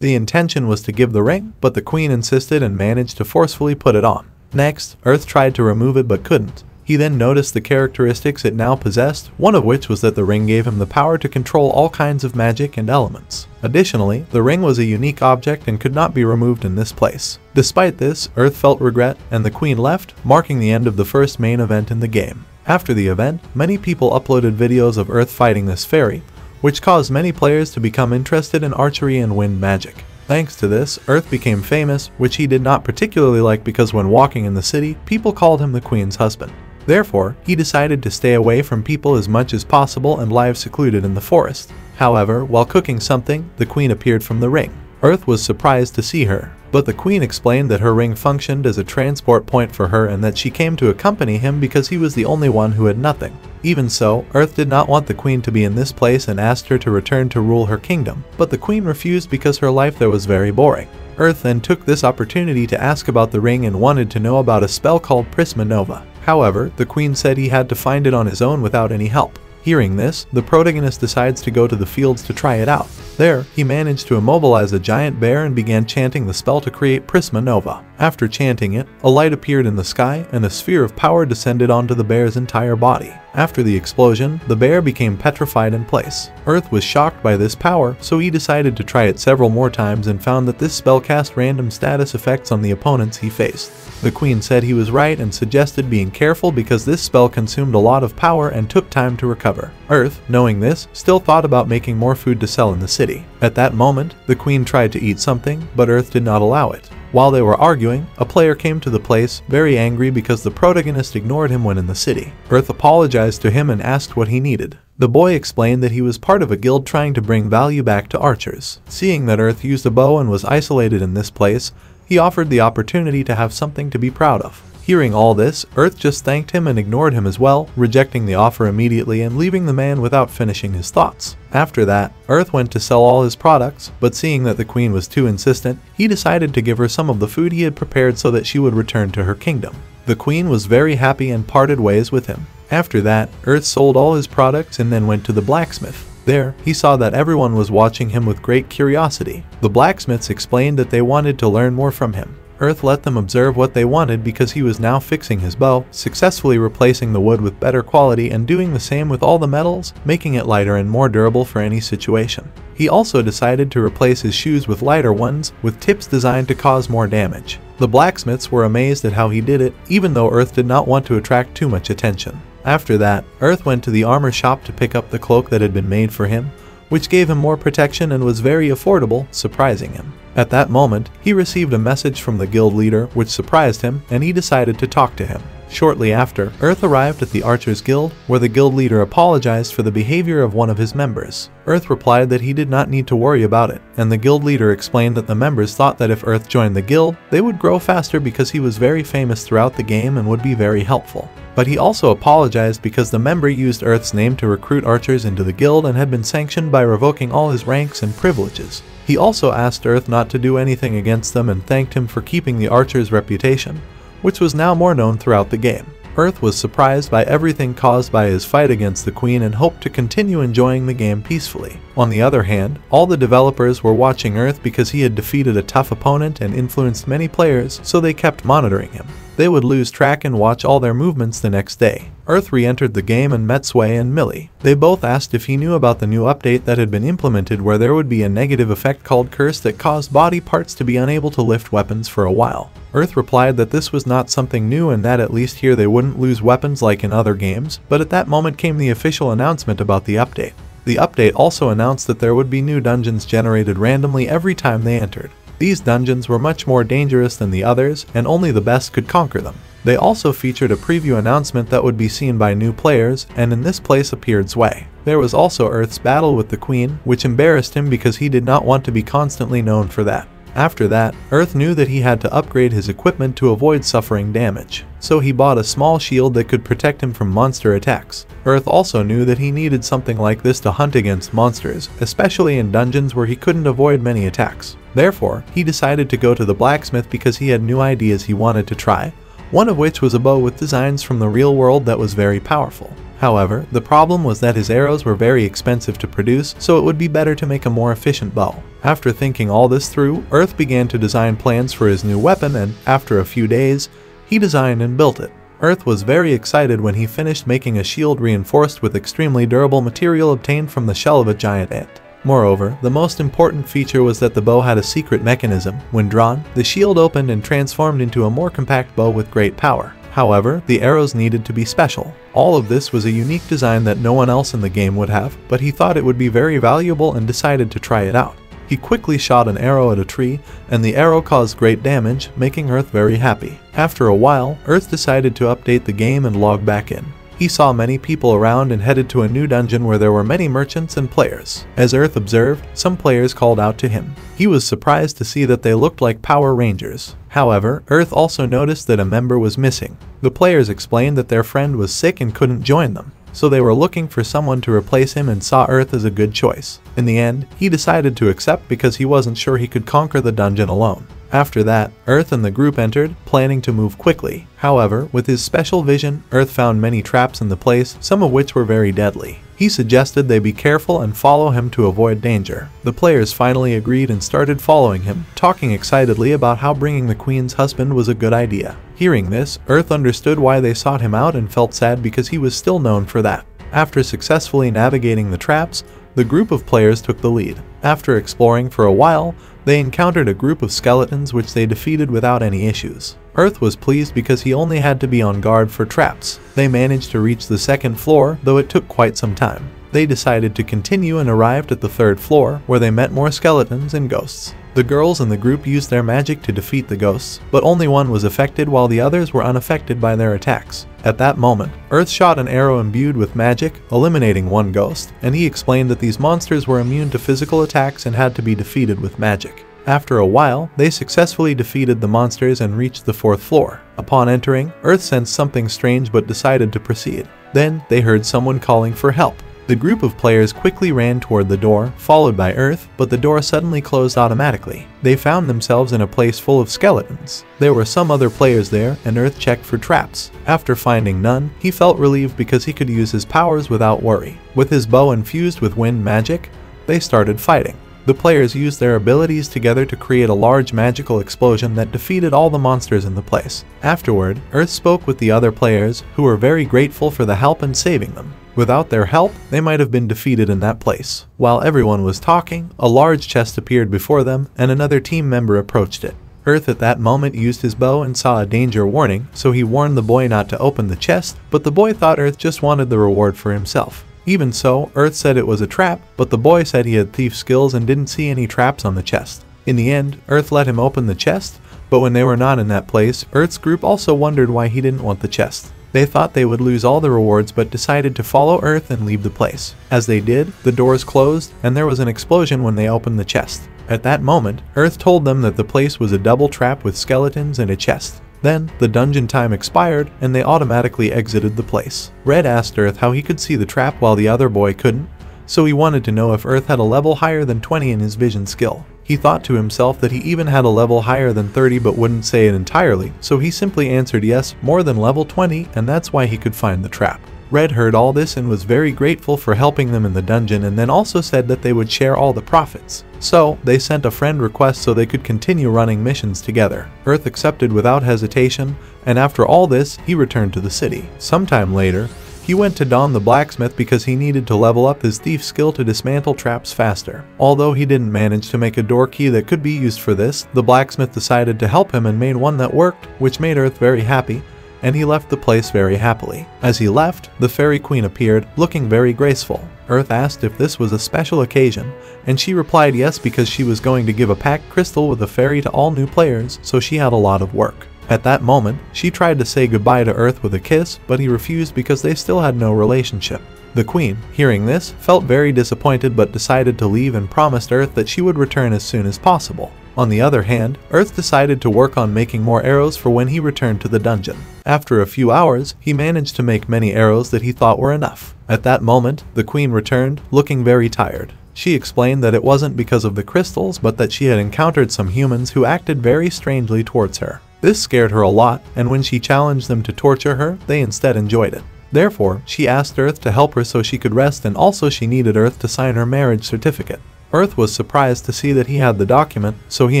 The intention was to give the ring, but the queen insisted and managed to forcefully put it on. Next, Earth tried to remove it but couldn't. He then noticed the characteristics it now possessed, one of which was that the ring gave him the power to control all kinds of magic and elements. Additionally, the ring was a unique object and could not be removed in this place. Despite this, Earth felt regret, and the queen left, marking the end of the first main event in the game. After the event, many people uploaded videos of Earth fighting this fairy, which caused many players to become interested in archery and wind magic. Thanks to this, Earth became famous, which he did not particularly like because when walking in the city, people called him the queen's husband. Therefore, he decided to stay away from people as much as possible and live secluded in the forest. However, while cooking something, the queen appeared from the ring. Earth was surprised to see her, but the queen explained that her ring functioned as a transport point for her and that she came to accompany him because he was the only one who had nothing. Even so, Earth did not want the queen to be in this place and asked her to return to rule her kingdom, but the queen refused because her life there was very boring. Earth then took this opportunity to ask about the ring and wanted to know about a spell called Prisma Nova. However, the queen said he had to find it on his own without any help. Hearing this, the protagonist decides to go to the fields to try it out. There, he managed to immobilize a giant bear and began chanting the spell to create Prisma Nova. After chanting it, a light appeared in the sky and a sphere of power descended onto the bear's entire body. After the explosion, the bear became petrified in place. Earth was shocked by this power, so he decided to try it several more times and found that this spell cast random status effects on the opponents he faced. The queen said he was right and suggested being careful because this spell consumed a lot of power and took time to recover. Earth, knowing this, still thought about making more food to sell in the city. At that moment, the queen tried to eat something, but Earth did not allow it. While they were arguing, a player came to the place, very angry because the protagonist ignored him when in the city. Earth apologized to him and asked what he needed. The boy explained that he was part of a guild trying to bring value back to archers. Seeing that Earth used a bow and was isolated in this place, he offered the opportunity to have something to be proud of. Hearing all this, Earth just thanked him and ignored him as well, rejecting the offer immediately and leaving the man without finishing his thoughts. After that, Earth went to sell all his products, but seeing that the queen was too insistent, he decided to give her some of the food he had prepared so that she would return to her kingdom. The queen was very happy and parted ways with him. After that, Earth sold all his products and then went to the blacksmith. There, he saw that everyone was watching him with great curiosity. The blacksmiths explained that they wanted to learn more from him. Earth let them observe what they wanted because he was now fixing his bow, successfully replacing the wood with better quality and doing the same with all the metals, making it lighter and more durable for any situation. He also decided to replace his shoes with lighter ones, with tips designed to cause more damage. The blacksmiths were amazed at how he did it, even though Earth did not want to attract too much attention. After that, Earth went to the armor shop to pick up the cloak that had been made for him, which gave him more protection and was very affordable, surprising him. At that moment, he received a message from the guild leader which surprised him, and he decided to talk to him. Shortly after, Earth arrived at the Archers Guild, where the guild leader apologized for the behavior of one of his members. Earth replied that he did not need to worry about it, and the guild leader explained that the members thought that if Earth joined the guild, they would grow faster because he was very famous throughout the game and would be very helpful. But he also apologized because the member used Earth's name to recruit archers into the guild and had been sanctioned by revoking all his ranks and privileges. He also asked Earth not to do anything against them and thanked him for keeping the archer's reputation, which was now more known throughout the game. Earth was surprised by everything caused by his fight against the queen and hoped to continue enjoying the game peacefully. On the other hand, all the developers were watching Earth because he had defeated a tough opponent and influenced many players, so they kept monitoring him. They would lose track and watch all their movements the next day. Earth re-entered the game and met Sway and Millie. They both asked if he knew about the new update that had been implemented where there would be a negative effect called Curse that caused body parts to be unable to lift weapons for a while. Earth replied that this was not something new and that at least here they wouldn't lose weapons like in other games, but at that moment came the official announcement about the update. The update also announced that there would be new dungeons generated randomly every time they entered. These dungeons were much more dangerous than the others, and only the best could conquer them. They also featured a preview announcement that would be seen by new players, and in this place appeared Sway. There was also Earth's battle with the Queen, which embarrassed him because he did not want to be constantly known for that. After that, Earth knew that he had to upgrade his equipment to avoid suffering damage, so he bought a small shield that could protect him from monster attacks. Earth also knew that he needed something like this to hunt against monsters, especially in dungeons where he couldn't avoid many attacks. Therefore, he decided to go to the blacksmith because he had new ideas he wanted to try, one of which was a bow with designs from the real world that was very powerful. However, the problem was that his arrows were very expensive to produce, so it would be better to make a more efficient bow. After thinking all this through, Earth began to design plans for his new weapon, and after a few days, he designed and built it. Earth was very excited when he finished making a shield reinforced with extremely durable material obtained from the shell of a giant ant. Moreover, the most important feature was that the bow had a secret mechanism. When drawn, the shield opened and transformed into a more compact bow with great power. However, the arrows needed to be special. All of this was a unique design that no one else in the game would have, but he thought it would be very valuable and decided to try it out. He quickly shot an arrow at a tree, and the arrow caused great damage, making Earth very happy. After a while, Earth decided to update the game and log back in. He saw many people around and headed to a new dungeon where there were many merchants and players. As Earth observed, some players called out to him. He was surprised to see that they looked like Power Rangers. However, Earth also noticed that a member was missing. The players explained that their friend was sick and couldn't join them, so they were looking for someone to replace him and saw Earth as a good choice. In the end, he decided to accept because he wasn't sure he could conquer the dungeon alone. After that, Earth and the group entered, planning to move quickly. However, with his special vision, Earth found many traps in the place, some of which were very deadly. He suggested they be careful and follow him to avoid danger. The players finally agreed and started following him, talking excitedly about how bringing the queen's husband was a good idea. Hearing this, Earth understood why they sought him out and felt sad because he was still known for that. After successfully navigating the traps, the group of players took the lead. After exploring for a while, they encountered a group of skeletons which they defeated without any issues. Earth was pleased because he only had to be on guard for traps. They managed to reach the second floor, though it took quite some time. They decided to continue and arrived at the third floor, where they met more skeletons and ghosts. The girls in the group used their magic to defeat the ghosts, but only one was affected while the others were unaffected by their attacks. At that moment, Earth shot an arrow imbued with magic, eliminating one ghost, and he explained that these monsters were immune to physical attacks and had to be defeated with magic. After a while, they successfully defeated the monsters and reached the fourth floor. Upon entering, Earth sensed something strange but decided to proceed. Then, they heard someone calling for help. The group of players quickly ran toward the door, followed by Earth, but the door suddenly closed automatically. They found themselves in a place full of skeletons. There were some other players there, and Earth checked for traps. After finding none, he felt relieved because he could use his powers without worry. With his bow infused with wind magic, they started fighting. The players used their abilities together to create a large magical explosion that defeated all the monsters in the place. Afterward, Earth spoke with the other players, who were very grateful for the help in saving them. Without their help, they might have been defeated in that place. While everyone was talking, a large chest appeared before them, and another team member approached it. Earth at that moment used his bow and saw a danger warning, so he warned the boy not to open the chest, but the boy thought Earth just wanted the reward for himself. Even so, Earth said it was a trap, but the boy said he had thief skills and didn't see any traps on the chest. In the end, Earth let him open the chest, but when they were not in that place, Earth's group also wondered why he didn't want the chest. They thought they would lose all the rewards but decided to follow Earth and leave the place. As they did, the doors closed and there was an explosion when they opened the chest. At that moment, Earth told them that the place was a double trap with skeletons and a chest. Then, the dungeon time expired and they automatically exited the place. Red asked Earth how he could see the trap while the other boy couldn't, so he wanted to know if Earth had a level higher than 20 in his vision skill. He thought to himself that he even had a level higher than 30 but wouldn't say it entirely, so he simply answered yes, more than level 20, and that's why he could find the trap. Red heard all this and was very grateful for helping them in the dungeon, and then also said that they would share all the profits. So, they sent a friend request so they could continue running missions together. Earth accepted without hesitation, and after all this, he returned to the city. Sometime later, he went to Don the blacksmith because he needed to level up his thief skill to dismantle traps faster. Although he didn't manage to make a door key that could be used for this, the blacksmith decided to help him and made one that worked, which made Earth very happy, and he left the place very happily. As he left, the fairy queen appeared, looking very graceful. Earth asked if this was a special occasion, and she replied yes because she was going to give a packed crystal with a fairy to all new players, so she had a lot of work. At that moment, she tried to say goodbye to Earth with a kiss, but he refused because they still had no relationship. The queen, hearing this, felt very disappointed but decided to leave and promised Earth that she would return as soon as possible. On the other hand, Earth decided to work on making more arrows for when he returned to the dungeon. After a few hours, he managed to make many arrows that he thought were enough. At that moment, the queen returned, looking very tired. She explained that it wasn't because of the crystals, but that she had encountered some humans who acted very strangely towards her. This scared her a lot, and when she challenged them to torture her, they instead enjoyed it. Therefore, she asked Earth to help her so she could rest, and also she needed Earth to sign her marriage certificate. Earth was surprised to see that he had the document, so he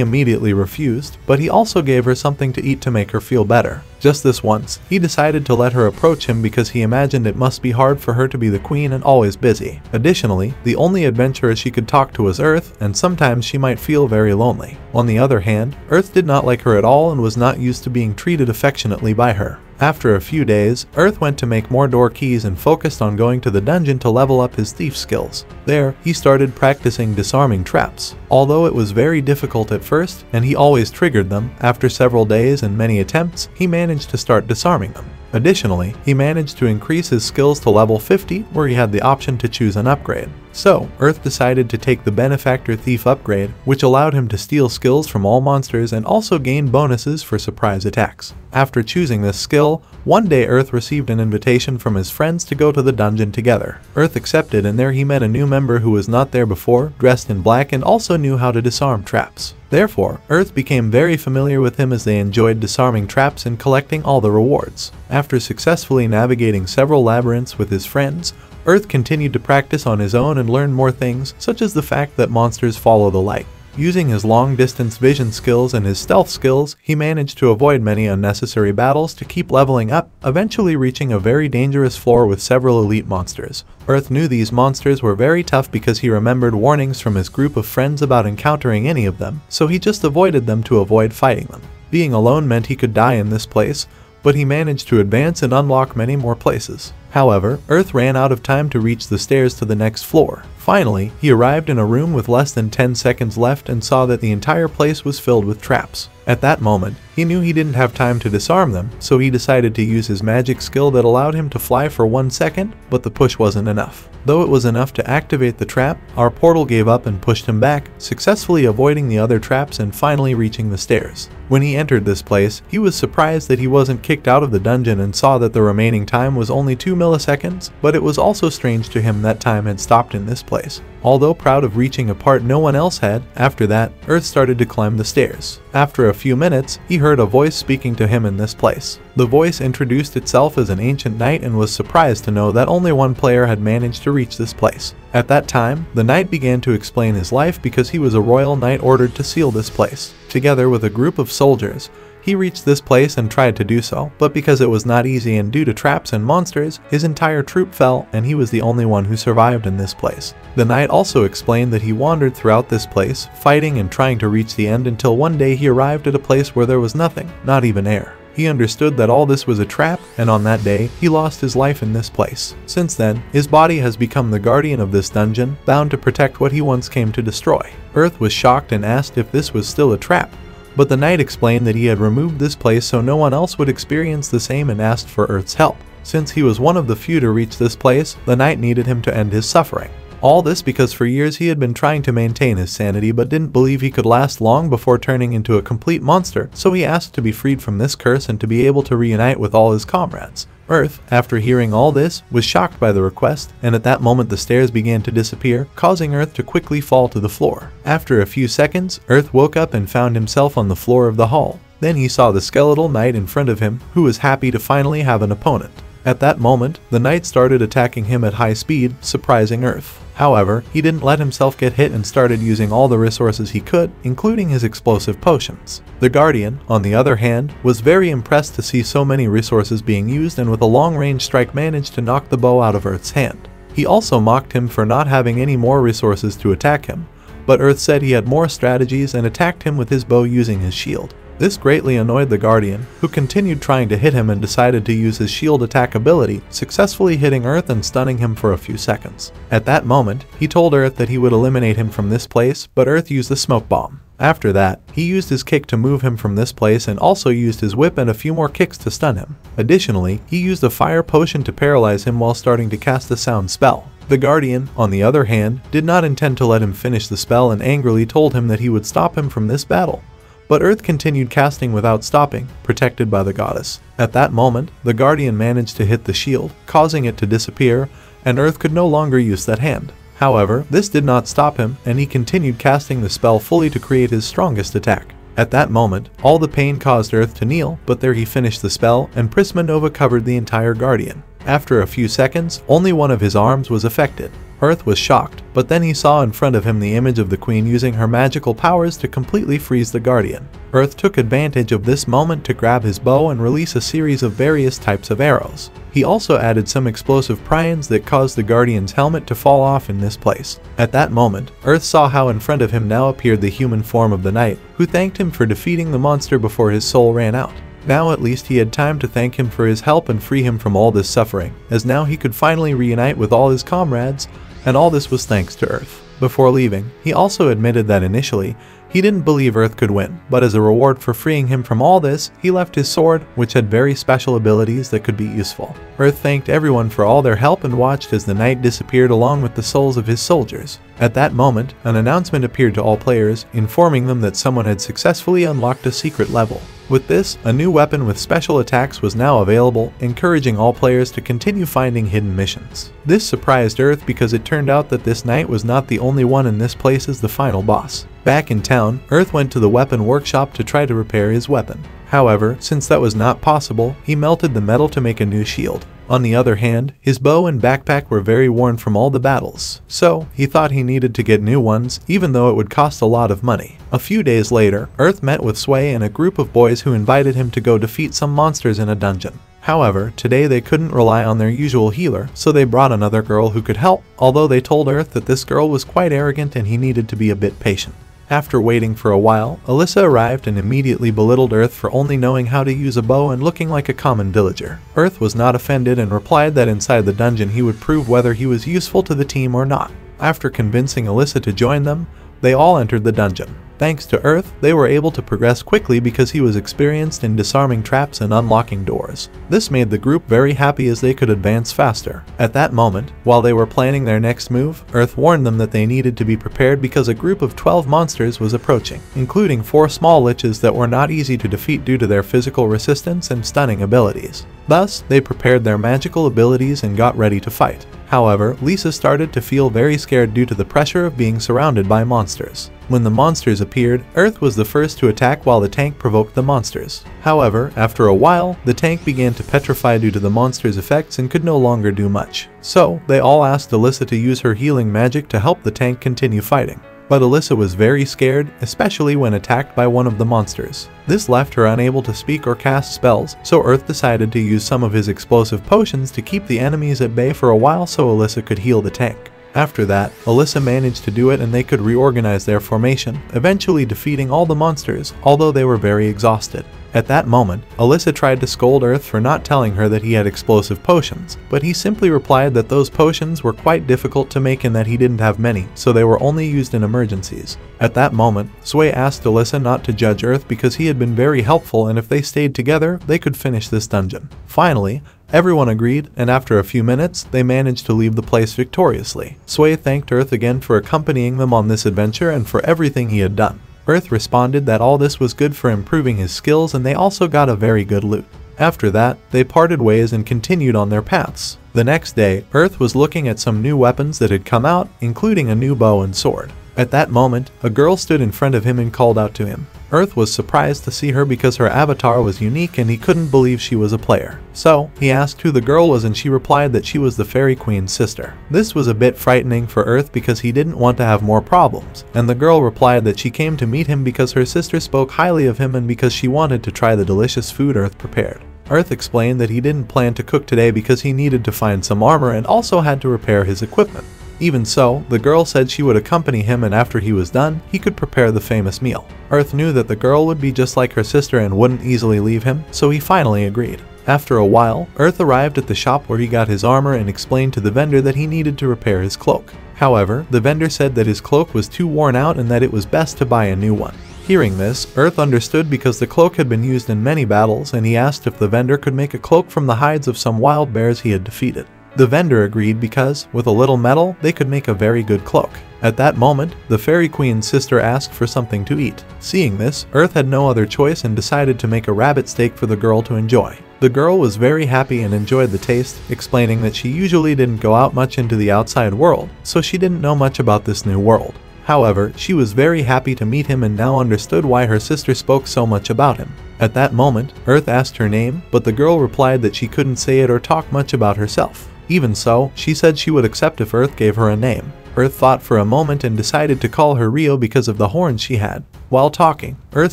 immediately refused, but he also gave her something to eat to make her feel better. Just this once, he decided to let her approach him because he imagined it must be hard for her to be the queen and always busy. Additionally, the only adventurer she could talk to was Earth, and sometimes she might feel very lonely. On the other hand, Earth did not like her at all and was not used to being treated affectionately by her. After a few days, Earth went to make more door keys and focused on going to the dungeon to level up his thief skills. There, he started practicing disarming traps. Although it was very difficult at first, and he always triggered them, after several days and many attempts, he managed to start disarming them. Additionally, he managed to increase his skills to level 50, where he had the option to choose an upgrade. So, Earth decided to take the Benefactor Thief upgrade, which allowed him to steal skills from all monsters and also gain bonuses for surprise attacks. After choosing this skill, one day Earth received an invitation from his friends to go to the dungeon together. Earth accepted, and there he met a new member who was not there before, dressed in black and also knew how to disarm traps. Therefore, Earth became very familiar with him as they enjoyed disarming traps and collecting all the rewards. After successfully navigating several labyrinths with his friends, Earth continued to practice on his own and learn more things, such as the fact that monsters follow the light. Using his long-distance vision skills and his stealth skills, he managed to avoid many unnecessary battles to keep leveling up, eventually reaching a very dangerous floor with several elite monsters. Earth knew these monsters were very tough because he remembered warnings from his group of friends about encountering any of them, so he just avoided them to avoid fighting them. Being alone meant he could die in this place, but he managed to advance and unlock many more places. However, Earth ran out of time to reach the stairs to the next floor. Finally, he arrived in a room with less than 10 seconds left and saw that the entire place was filled with traps. At that moment, he knew he didn't have time to disarm them, so he decided to use his magic skill that allowed him to fly for 1 second, but the push wasn't enough. Though it was enough to activate the trap, our portal gave up and pushed him back, successfully avoiding the other traps and finally reaching the stairs. When he entered this place, he was surprised that he wasn't kicked out of the dungeon and saw that the remaining time was only 2 milliseconds, but it was also strange to him that time had stopped in this place. Although proud of reaching a part no one else had, after that, Earth started to climb the stairs. After a few minutes, he heard a voice speaking to him in this place. The voice introduced itself as an ancient knight and was surprised to know that only one player had managed to reach this place. At that time, the knight began to explain his life because he was a royal knight ordered to seal this place. Together with a group of soldiers, he reached this place and tried to do so, but because it was not easy and due to traps and monsters, his entire troop fell and he was the only one who survived in this place. The knight also explained that he wandered throughout this place, fighting and trying to reach the end until one day he arrived at a place where there was nothing, not even air. He understood that all this was a trap, and on that day, he lost his life in this place. Since then, his body has become the guardian of this dungeon, bound to protect what he once came to destroy. Earth was shocked and asked if this was still a trap, but the knight explained that he had removed this place so no one else would experience the same and asked for Earth's help. Since he was one of the few to reach this place, the knight needed him to end his suffering. All this because for years he had been trying to maintain his sanity but didn't believe he could last long before turning into a complete monster, so he asked to be freed from this curse and to be able to reunite with all his comrades. Earth, after hearing all this, was shocked by the request, and at that moment the stairs began to disappear, causing Earth to quickly fall to the floor. After a few seconds, Earth woke up and found himself on the floor of the hall. Then he saw the skeletal knight in front of him, who was happy to finally have an opponent. At that moment, the knight started attacking him at high speed, surprising Earth. However, he didn't let himself get hit and started using all the resources he could, including his explosive potions. The Guardian, on the other hand, was very impressed to see so many resources being used and with a long-range strike managed to knock the bow out of Earth's hand. He also mocked him for not having any more resources to attack him, but Earth said he had more strategies and attacked him with his bow using his shield. This greatly annoyed the Guardian, who continued trying to hit him and decided to use his shield attack ability, successfully hitting Earth and stunning him for a few seconds. At that moment, he told Earth that he would eliminate him from this place, but Earth used the smoke bomb. After that, he used his kick to move him from this place and also used his whip and a few more kicks to stun him. Additionally, he used a fire potion to paralyze him while starting to cast a sound spell. The Guardian, on the other hand, did not intend to let him finish the spell and angrily told him that he would stop him from this battle. But Earth continued casting without stopping, protected by the goddess. At that moment, the Guardian managed to hit the shield, causing it to disappear, and Earth could no longer use that hand. However, this did not stop him, and he continued casting the spell fully to create his strongest attack. At that moment, all the pain caused Earth to kneel, but there he finished the spell, and Prisma Nova covered the entire Guardian. After a few seconds, only one of his arms was affected. Earth was shocked, but then he saw in front of him the image of the queen using her magical powers to completely freeze the guardian. Earth took advantage of this moment to grab his bow and release a series of various types of arrows. He also added some explosive prions that caused the guardian's helmet to fall off in this place. At that moment, Earth saw how in front of him now appeared the human form of the knight, who thanked him for defeating the monster before his soul ran out. Now at least he had time to thank him for his help and free him from all this suffering, as now he could finally reunite with all his comrades, and all this was thanks to Earth. Before leaving, he also admitted that initially, he didn't believe Earth could win, but as a reward for freeing him from all this, he left his sword, which had very special abilities that could be useful. Earth thanked everyone for all their help and watched as the knight disappeared along with the souls of his soldiers. At that moment, an announcement appeared to all players, informing them that someone had successfully unlocked a secret level. With this, a new weapon with special attacks was now available, encouraging all players to continue finding hidden missions. This surprised Earth because it turned out that this knight was not the only one in this place as the final boss. Back in town, Earth went to the weapon workshop to try to repair his weapon. However, since that was not possible, he melted the metal to make a new shield. On the other hand, his bow and backpack were very worn from all the battles, so he thought he needed to get new ones, even though it would cost a lot of money. A few days later, Earth met with Sway and a group of boys who invited him to go defeat some monsters in a dungeon. However, today they couldn't rely on their usual healer, so they brought another girl who could help, although they told Earth that this girl was quite arrogant and he needed to be a bit patient. After waiting for a while, Alyssa arrived and immediately belittled Earth for only knowing how to use a bow and looking like a common villager. Earth was not offended and replied that inside the dungeon he would prove whether he was useful to the team or not. After convincing Alyssa to join them, they all entered the dungeon. Thanks to Earth, they were able to progress quickly because he was experienced in disarming traps and unlocking doors. This made the group very happy as they could advance faster. At that moment, while they were planning their next move, Earth warned them that they needed to be prepared because a group of 12 monsters was approaching, including 4 small liches that were not easy to defeat due to their physical resistance and stunning abilities. Thus, they prepared their magical abilities and got ready to fight. However, Lisa started to feel very scared due to the pressure of being surrounded by monsters. When the monsters appeared, Earth was the first to attack while the tank provoked the monsters. However, after a while, the tank began to petrify due to the monsters' effects and could no longer do much. So, they all asked Alyssa to use her healing magic to help the tank continue fighting. But Alyssa was very scared, especially when attacked by one of the monsters. This left her unable to speak or cast spells, so Earth decided to use some of his explosive potions to keep the enemies at bay for a while so Alyssa could heal the tank. After that, Alyssa managed to do it and they could reorganize their formation, eventually defeating all the monsters, although they were very exhausted. At that moment, Alyssa tried to scold Earth for not telling her that he had explosive potions, but he simply replied that those potions were quite difficult to make and that he didn't have many, so they were only used in emergencies. At that moment, Sway asked Alyssa not to judge Earth because he had been very helpful and if they stayed together, they could finish this dungeon. Finally, everyone agreed, and after a few minutes, they managed to leave the place victoriously. Sway thanked Earth again for accompanying them on this adventure and for everything he had done. Earth responded that all this was good for improving his skills and they also got a very good loot. After that, they parted ways and continued on their paths. The next day, Earth was looking at some new weapons that had come out, including a new bow and sword. At that moment, a girl stood in front of him and called out to him. Earth was surprised to see her because her avatar was unique and he couldn't believe she was a player. So, he asked who the girl was and she replied that she was the Fairy Queen's sister. This was a bit frightening for Earth because he didn't want to have more problems, and the girl replied that she came to meet him because her sister spoke highly of him and because she wanted to try the delicious food Earth prepared. Earth explained that he didn't plan to cook today because he needed to find some armor and also had to repair his equipment. Even so, the girl said she would accompany him and after he was done, he could prepare the famous meal. Earth knew that the girl would be just like her sister and wouldn't easily leave him, so he finally agreed. After a while, Earth arrived at the shop where he got his armor and explained to the vendor that he needed to repair his cloak. However, the vendor said that his cloak was too worn out and that it was best to buy a new one. Hearing this, Earth understood because the cloak had been used in many battles and he asked if the vendor could make a cloak from the hides of some wild bears he had defeated. The vendor agreed because, with a little metal, they could make a very good cloak. At that moment, the Fairy Queen's sister asked for something to eat. Seeing this, Earth had no other choice and decided to make a rabbit steak for the girl to enjoy. The girl was very happy and enjoyed the taste, explaining that she usually didn't go out much into the outside world, so she didn't know much about this new world. However, she was very happy to meet him and now understood why her sister spoke so much about him. At that moment, Earth asked her name, but the girl replied that she couldn't say it or talk much about herself. Even so, she said she would accept if Earth gave her a name. Earth thought for a moment and decided to call her Rio because of the horns she had. While talking, Earth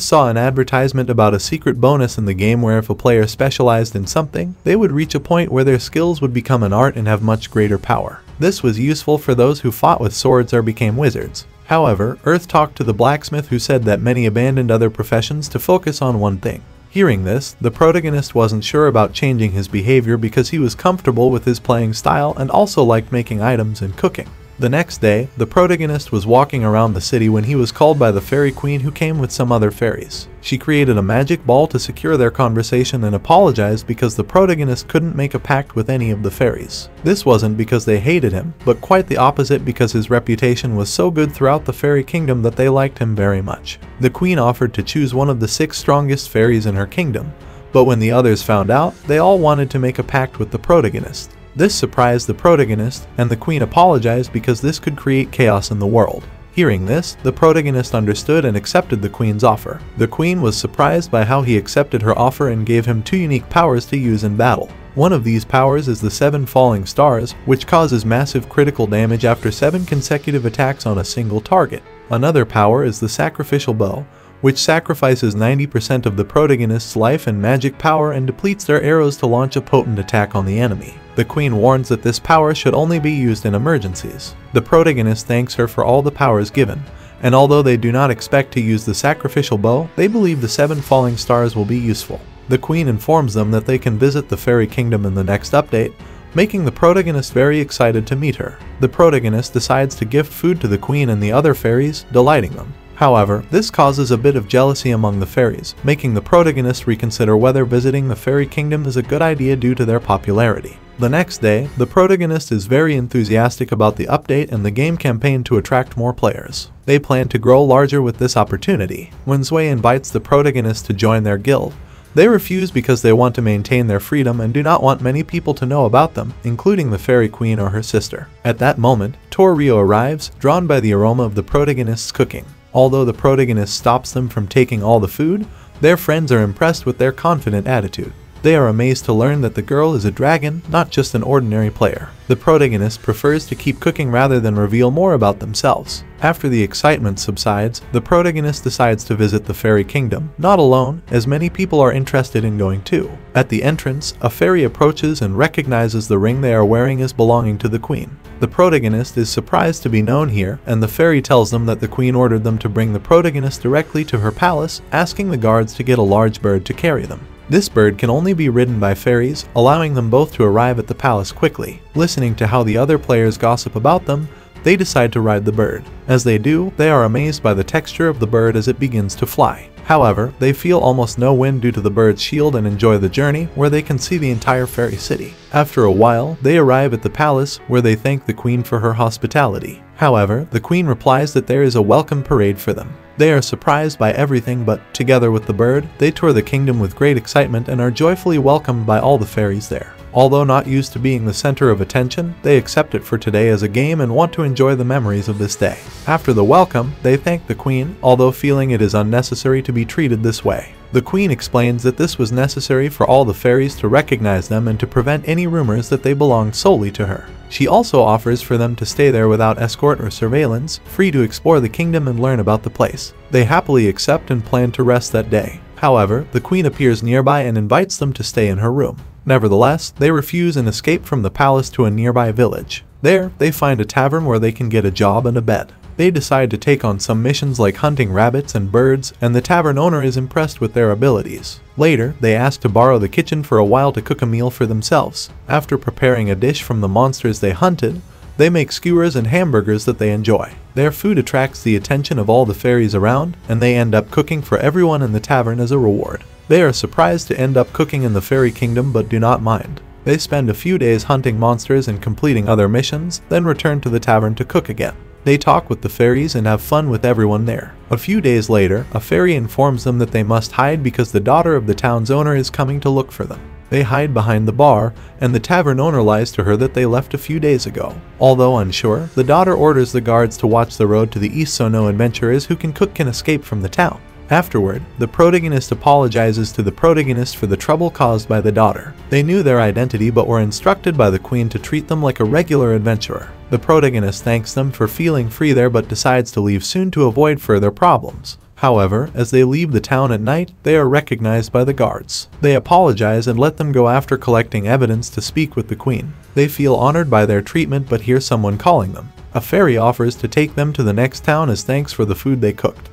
saw an advertisement about a secret bonus in the game where if a player specialized in something, they would reach a point where their skills would become an art and have much greater power. This was useful for those who fought with swords or became wizards. However, Earth talked to the blacksmith who said that many abandoned other professions to focus on one thing. Hearing this, the protagonist wasn't sure about changing his behavior because he was comfortable with his playing style and also liked making items and cooking. The next day, the protagonist was walking around the city when he was called by the fairy queen who came with some other fairies. She created a magic ball to secure their conversation and apologized because the protagonist couldn't make a pact with any of the fairies. This wasn't because they hated him, but quite the opposite because his reputation was so good throughout the fairy kingdom that they liked him very much. The queen offered to choose one of the 6 strongest fairies in her kingdom, but when the others found out, they all wanted to make a pact with the protagonist. This surprised the protagonist, and the queen apologized because this could create chaos in the world. Hearing this, the protagonist understood and accepted the queen's offer. The queen was surprised by how he accepted her offer and gave him 2 unique powers to use in battle. One of these powers is the 7 falling stars, which causes massive critical damage after 7 consecutive attacks on a single target. Another power is the sacrificial bow, which sacrifices 90% of the protagonist's life and magic power and depletes their arrows to launch a potent attack on the enemy. The queen warns that this power should only be used in emergencies. The protagonist thanks her for all the powers given, and although they do not expect to use the sacrificial bow, they believe the 7 falling stars will be useful. The queen informs them that they can visit the fairy kingdom in the next update, making the protagonist very excited to meet her. The protagonist decides to gift food to the queen and the other fairies, delighting them. However, this causes a bit of jealousy among the fairies, making the protagonist reconsider whether visiting the fairy kingdom is a good idea due to their popularity. The next day, the protagonist is very enthusiastic about the update and the game campaign to attract more players. They plan to grow larger with this opportunity. When Zwei invites the protagonist to join their guild, they refuse because they want to maintain their freedom and do not want many people to know about them, including the fairy queen or her sister. At that moment, Rio arrives, drawn by the aroma of the protagonist's cooking. Although the protagonist stops them from taking all the food, their friends are impressed with their confident attitude. They are amazed to learn that the girl is a dragon, not just an ordinary player. The protagonist prefers to keep cooking rather than reveal more about themselves. After the excitement subsides, the protagonist decides to visit the fairy kingdom, not alone, as many people are interested in going too. At the entrance, a fairy approaches and recognizes the ring they are wearing as belonging to the queen. The protagonist is surprised to be known here, and the fairy tells them that the queen ordered them to bring the protagonist directly to her palace, asking the guards to get a large bird to carry them. This bird can only be ridden by fairies, allowing them both to arrive at the palace quickly. Listening to how the other players gossip about them, they decide to ride the bird. As they do, they are amazed by the texture of the bird as it begins to fly. However, they feel almost no wind due to the bird's shield and enjoy the journey, where they can see the entire fairy city. After a while, they arrive at the palace, where they thank the queen for her hospitality. However, the queen replies that there is a welcome parade for them. They are surprised by everything, but, together with the bird, they tour the kingdom with great excitement and are joyfully welcomed by all the fairies there. Although not used to being the center of attention, they accept it for today as a game and want to enjoy the memories of this day. After the welcome, they thank the queen, although feeling it is unnecessary to be treated this way. The queen explains that this was necessary for all the fairies to recognize them and to prevent any rumors that they belonged solely to her. She also offers for them to stay there without escort or surveillance, free to explore the kingdom and learn about the place. They happily accept and plan to rest that day. However, the queen appears nearby and invites them to stay in her room. Nevertheless, they refuse and escape from the palace to a nearby village. There, they find a tavern where they can get a job and a bed. They decide to take on some missions like hunting rabbits and birds, and the tavern owner is impressed with their abilities. Later, they ask to borrow the kitchen for a while to cook a meal for themselves. After preparing a dish from the monsters they hunted, they make skewers and hamburgers that they enjoy. Their food attracts the attention of all the fairies around, and they end up cooking for everyone in the tavern as a reward. They are surprised to end up cooking in the fairy kingdom but do not mind. They spend a few days hunting monsters and completing other missions, then return to the tavern to cook again. They talk with the fairies and have fun with everyone there. A few days later, a fairy informs them that they must hide because the daughter of the town's owner is coming to look for them. They hide behind the bar, and the tavern owner lies to her that they left a few days ago. Although unsure, the daughter orders the guards to watch the road to the east so no adventurers who can cook can escape from the town. Afterward, the protagonist apologizes to the protagonist for the trouble caused by the daughter. They knew their identity but were instructed by the queen to treat them like a regular adventurer. The protagonist thanks them for feeling free there but decides to leave soon to avoid further problems. However, as they leave the town at night, they are recognized by the guards. They apologize and let them go after collecting evidence to speak with the queen. They feel honored by their treatment but hear someone calling them. A fairy offers to take them to the next town as thanks for the food they cooked.